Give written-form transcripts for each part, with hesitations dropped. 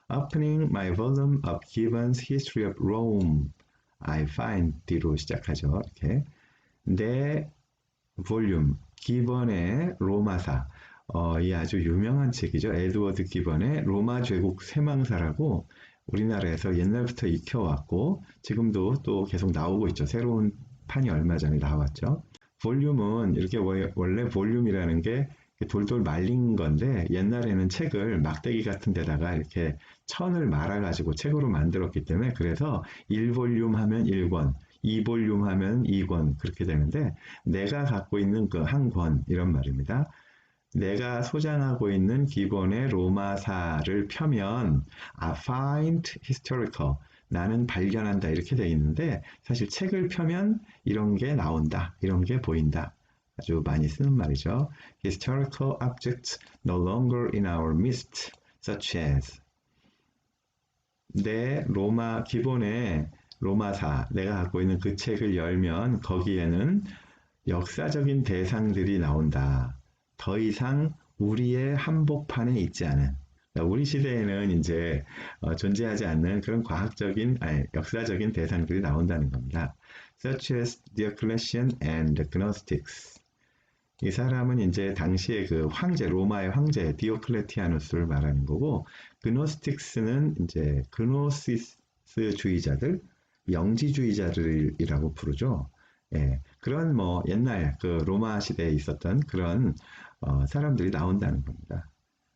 Opening my volume of Gibbon's History of Rome, I find D로 시작하죠. 이렇게 내 볼륨 기번의 로마사 이 아주 유명한 책이죠. 에드워드 기번의 로마 제국 쇠망사라고 우리나라에서 옛날부터 익혀왔고 지금도 또 계속 나오고 있죠. 새로운 판이 얼마 전에 나왔죠. 볼륨은 이렇게 원래 볼륨이라는 게 돌돌 말린 건데 옛날에는 책을 막대기 같은 데다가 이렇게 천을 말아가지고 책으로 만들었기 때문에 그래서 1볼륨 하면 1권, 2볼륨 하면 2권 그렇게 되는데 내가 갖고 있는 그 한 권 이런 말입니다. 내가 소장하고 있는 기본의 로마사를 펴면 I find historical 나는 발견한다 이렇게 돼 있는데 사실 책을 펴면 이런 게 나온다 이런 게 보인다 아주 많이 쓰는 말이죠. Historical objects no longer in our midst such as 내 로마 기본의 로마사 내가 갖고 있는 그 책을 열면 거기에는 역사적인 대상들이 나온다. 더 이상 우리의 한복판에 있지 않은 우리 시대에는 이제 존재하지 않는 그런 역사적인 대상들이 나온다는 겁니다. Such as Diocletian and the Gnostics. 이 사람은 이제 당시에 그 황제, 로마의 황제 디오클레티아누스를 말하는 거고, 그노스틱스는 이제 그노시스주의자들, 영지주의자들이라고 부르죠. 예, 그런 뭐 옛날 그 로마 시대에 있었던 그런 사람들이 나온다는 겁니다.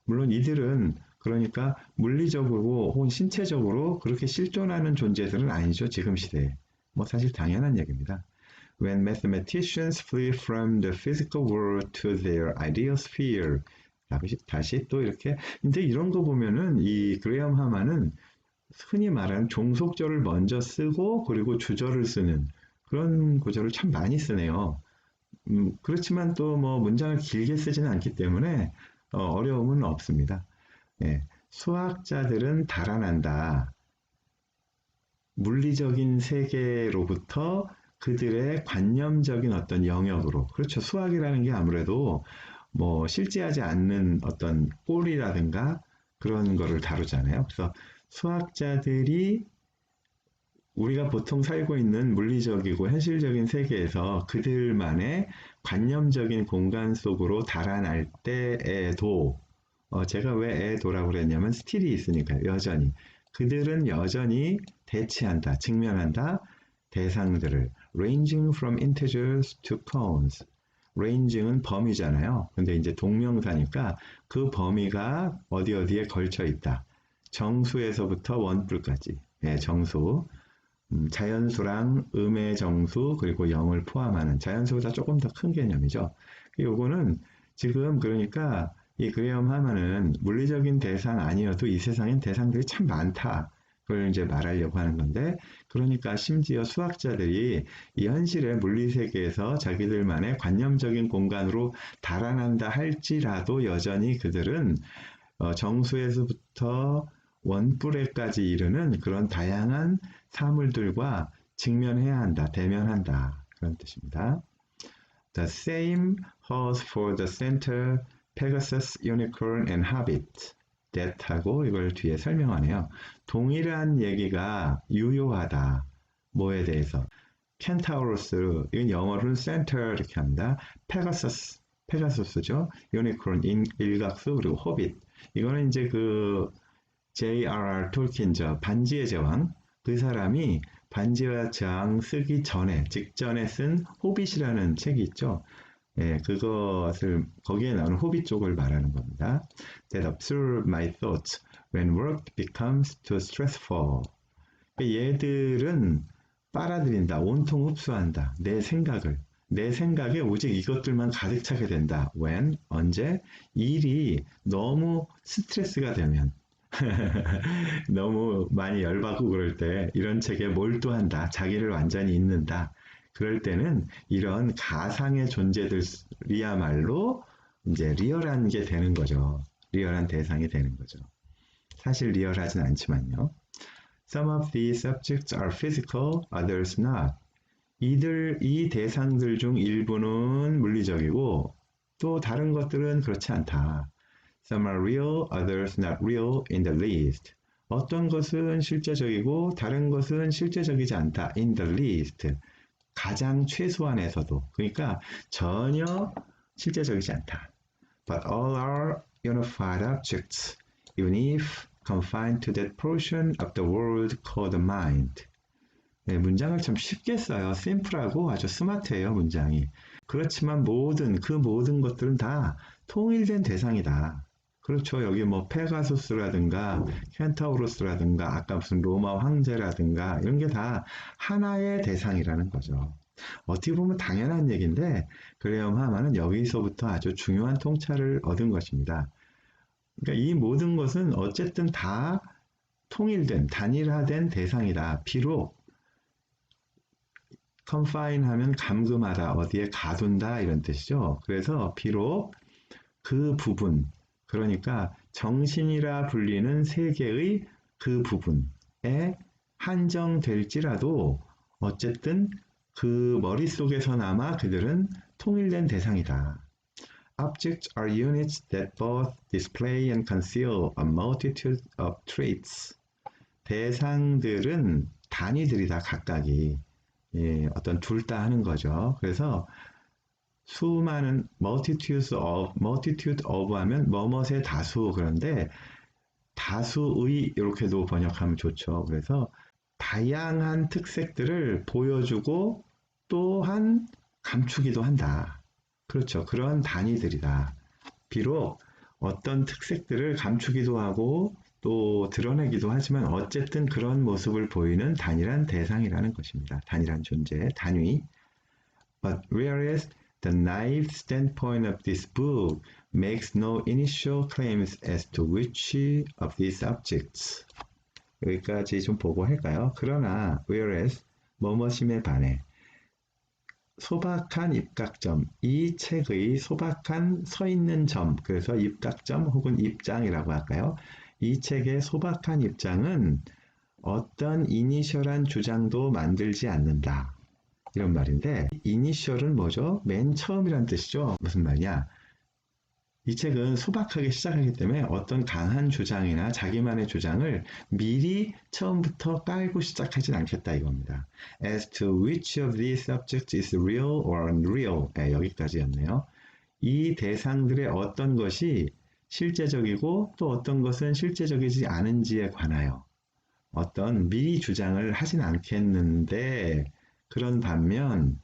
물론 이들은 그러니까 물리적으로 혹은 신체적으로 그렇게 실존하는 존재들은 아니죠. 지금 시대에. 뭐 사실 당연한 얘기입니다. When mathematicians flee from the physical world to their ideal sphere. 다시 또 이렇게. 근데 이런 거 보면은 이 그레엄 하만은 흔히 말하는 종속절을 먼저 쓰고 그리고 주절을 쓰는 그런 구절을 참 많이 쓰네요. 그렇지만 또 뭐 문장을 길게 쓰지는 않기 때문에 어려움은 없습니다. 예, 수학자들은 달아난다. 물리적인 세계로부터 그들의 관념적인 어떤 영역으로 그렇죠. 수학이라는 게 아무래도 뭐 실제하지 않는 어떤 꼴이라든가 그런 거를 다루잖아요. 그래서 수학자들이 우리가 보통 살고 있는 물리적이고 현실적인 세계에서 그들만의 관념적인 공간 속으로 달아날 때에도 제가 왜 에도라고 그랬냐면 스틸이 있으니까요. 여전히 그들은 여전히 대치한다, 직면한다 대상들을 ranging from integers to cones. ranging은 범위잖아요. 근데 이제 동명사니까 그 범위가 어디에 걸쳐 있다. 정수에서부터 원뿔까지. 네, 정수. 자연수랑 음의 정수 그리고 0을 포함하는 자연수보다 조금 더 큰 개념이죠. 요거는 지금 그러니까 이 그레엄 하만은 물리적인 대상 아니어도 이 세상엔 대상들이 참 많다. 그걸 이제 말하려고 하는 건데 그러니까 심지어 수학자들이 이 현실의 물리세계에서 자기들만의 관념적인 공간으로 달아난다 할지라도 여전히 그들은 정수에서부터 원뿔에까지 이르는 그런 다양한 사물들과 직면해야 한다, 대면한다. 그런 뜻입니다. The same holds for the center, Pegasus, Unicorn, and Hobbit. that하고 이걸 뒤에 설명하네요. 동일한 얘기가 유효하다. 뭐에 대해서? 켄타우로스, 이건 영어로는 center 이렇게 합니다. 페가서스죠. 유니콘, 일각수, 그리고 호빗. 이거는 이제 그 J.R.R. 톨킨저 반지의 제왕 그 사람이 반지의 제왕 쓰기 전에 직전에 쓴 호빗이라는 책이 있죠. 예, 그것을 거기에 나오는 호빗 쪽을 말하는 겁니다. That absorb my thoughts when work becomes too stressful. 얘들은 빨아들인다, 온통 흡수한다. 내 생각에 오직 이것들만 가득 차게 된다. When 언제 일이 너무 스트레스가 되면. 너무 많이 열받고 그럴 때 이런 책에 몰두한다. 자기를 완전히 잊는다. 그럴 때는 이런 가상의 존재들이야말로 이제 리얼한 게 되는 거죠. 리얼한 대상이 되는 거죠. 사실 리얼하진 않지만요. Some of these subjects are physical, others not. 이 대상들 중 일부는 물리적이고 또 다른 것들은 그렇지 않다. Some are real, others not real in the least. 어떤 것은 실제적이고 다른 것은 실제적이지 않다. In the least. 가장 최소한에서도. 그러니까 전혀 실제적이지 않다. But all are unified objects, even if confined to that portion of the world called mind. 네, 문장을 참 쉽게 써요. 심플하고 아주 스마트해요, 문장이. 그렇지만 그 모든 것들은 다 통일된 대상이다. 그렇죠. 여기 뭐 페가수스라든가 켄타우로스라든가 아까 무슨 로마 황제라든가 이런 게 다 하나의 대상이라는 거죠. 어떻게 보면 당연한 얘기인데 그레엄 하만은 여기서부터 아주 중요한 통찰을 얻은 것입니다. 그러니까 이 모든 것은 어쨌든 다 통일된, 단일화된 대상이다. 비록 confine 하면 감금하다, 어디에 가둔다 이런 뜻이죠. 그래서 비록 그 부분, 그러니까 정신이라 불리는 세계의 그 부분에 한정될지라도 어쨌든 그 머릿속에서나마 그들은 통일된 대상이다. Objects are units that both display and conceal a multitude of traits. 대상들은 단위들이다, 각각이. 예, 어떤 둘 다 하는 거죠. 그래서 수많은 multitude of 하면 뭐뭇의 다수 그런데 다수의 이렇게도 번역하면 좋죠. 그래서 다양한 특색들을 보여주고 또한 감추기도 한다. 그렇죠. 그런 단위들이다. 비록 어떤 특색들을 감추기도 하고 또 드러내기도 하지만 어쨌든 그런 모습을 보이는 단일한 대상이라는 것입니다. 단일한 존재, 단위. But whereas the naive standpoint of this book makes no initial claims as to which of these objects. 여기까지 좀 보고 할까요? 그러나 whereas 뭐뭐심에 반해 소박한 입각점, 이 책의 소박한 서 있는 점, 그래서 입각점 혹은 입장이라고 할까요? 이 책의 소박한 입장은 어떤 이니셜한 주장도 만들지 않는다. 이런 말인데 이니셜은 뭐죠? 맨 처음이란 뜻이죠. 무슨 말이냐? 이 책은 소박하게 시작하기 때문에 어떤 강한 주장이나 자기만의 주장을 미리 처음부터 깔고 시작하진 않겠다 이겁니다. As to which of these subjects is real or unreal. 네, 여기까지였네요. 이 대상들의 어떤 것이 실제적이고 또 어떤 것은 실제적이지 않은지에 관하여 어떤 미리 주장을 하진 않겠는데 그런 반면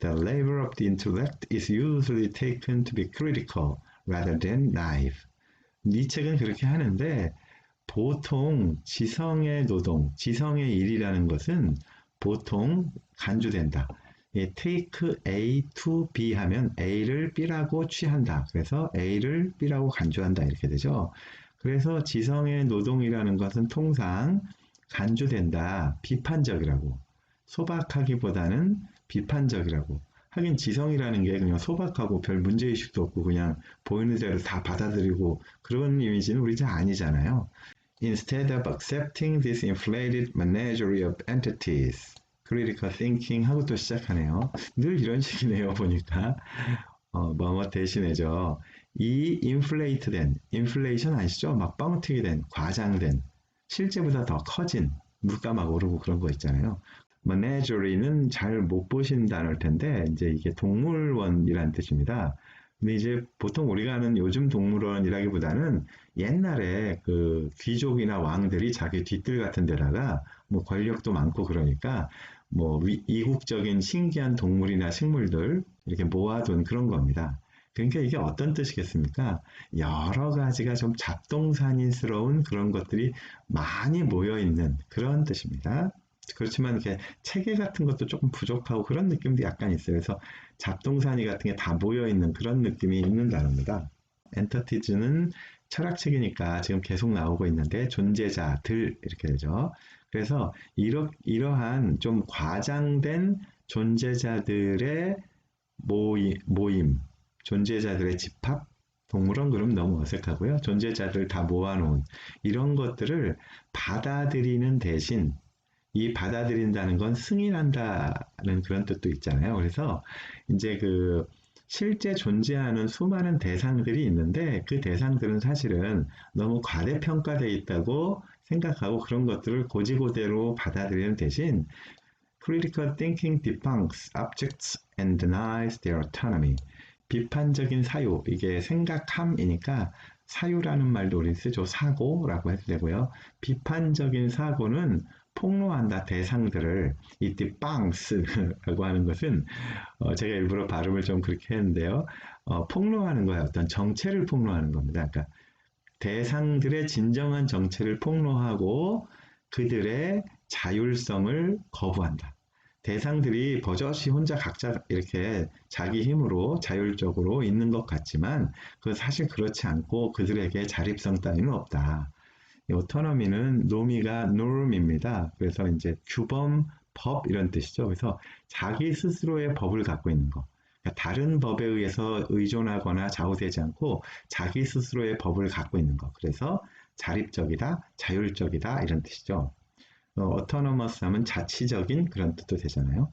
the labor of the intellect is usually taken to be critical rather than naive. 이 책은 그렇게 하는데 보통 지성의 노동, 지성의 일이라는 것은 보통 간주된다. take A to B 하면 A를 B라고 취한다. 그래서 A를 B라고 간주한다. 이렇게 되죠. 그래서 지성의 노동이라는 것은 통상 간주된다. 비판적이라고. 소박하기보다는 비판적이라고. 하긴 지성이라는 게 그냥 소박하고 별 문제의식도 없고 그냥 보이는 대로 다 받아들이고 그런 이미지는 우리 잘 아니잖아요. Instead of accepting this inflated menagerie of entities, critical thinking 하고 또 시작하네요. 늘 이런 식이네요, 보니까. 뭐뭐 대신해죠. 이 인플레이션 아시죠? 막 뻥튀기 된, 과장된, 실제보다 더 커진, 물가 막 오르고 그런 거 있잖아요. menagerie는 잘 못 보신 단어일 텐데, 이제 이게 동물원이라는 뜻입니다. 근데 이제 보통 우리가 아는 요즘 동물원이라기보다는 옛날에 그 귀족이나 왕들이 자기 뒤뜰 같은 데다가 뭐 권력도 많고 그러니까 뭐 이국적인 신기한 동물이나 식물들 이렇게 모아둔 그런 겁니다. 그러니까 이게 어떤 뜻이겠습니까? 여러 가지가 좀 잡동사니스러운 그런 것들이 많이 모여 있는 그런 뜻입니다. 그렇지만 이렇게 체계 같은 것도 조금 부족하고 그런 느낌도 약간 있어요. 그래서 잡동사니 같은 게 다 모여 있는 그런 느낌이 있는 단어입니다. 엔터티즈는 철학책이니까 지금 계속 나오고 있는데 존재자들 이렇게 되죠. 그래서 이러한 좀 과장된 존재자들의 모임, 존재자들의 집합, 동물원 그럼 너무 어색하고요. 존재자들 다 모아놓은 이런 것들을 받아들이는 대신 이 받아들인다는 건 승인한다는 그런 뜻도 있잖아요. 그래서 이제 그 실제 존재하는 수많은 대상들이 있는데 그 대상들은 사실은 너무 과대평가되어 있다고 생각하고 그런 것들을 고지고대로 받아들이는 대신 Critical thinking debunks objects and denies their autonomy. 비판적인 사유, 이게 생각함이니까 사유라는 말도 우리 쓰죠. 사고라고 해도 되고요. 비판적인 사고는 폭로한다 대상들을 이 debunks라고 하는 것은 제가 일부러 발음을 좀 그렇게 했는데요. 폭로하는 거예요. 어떤 정체를 폭로하는 겁니다. 그러니까 대상들의 진정한 정체를 폭로하고 그들의 자율성을 거부한다. 대상들이 버젓이 혼자 각자 이렇게 자기 힘으로 자율적으로 있는 것 같지만 그 사실 그렇지 않고 그들에게 자립성 따위는 없다. 이 오토노미는 노미가 norm입니다. 그래서 이제 규범, 법 이런 뜻이죠. 그래서 자기 스스로의 법을 갖고 있는 거. 그러니까 다른 법에 의해서 의존하거나 좌우되지 않고 자기 스스로의 법을 갖고 있는 거. 그래서 자립적이다, 자율적이다 이런 뜻이죠. autonomous 하면 자치적인 그런 뜻도 되잖아요.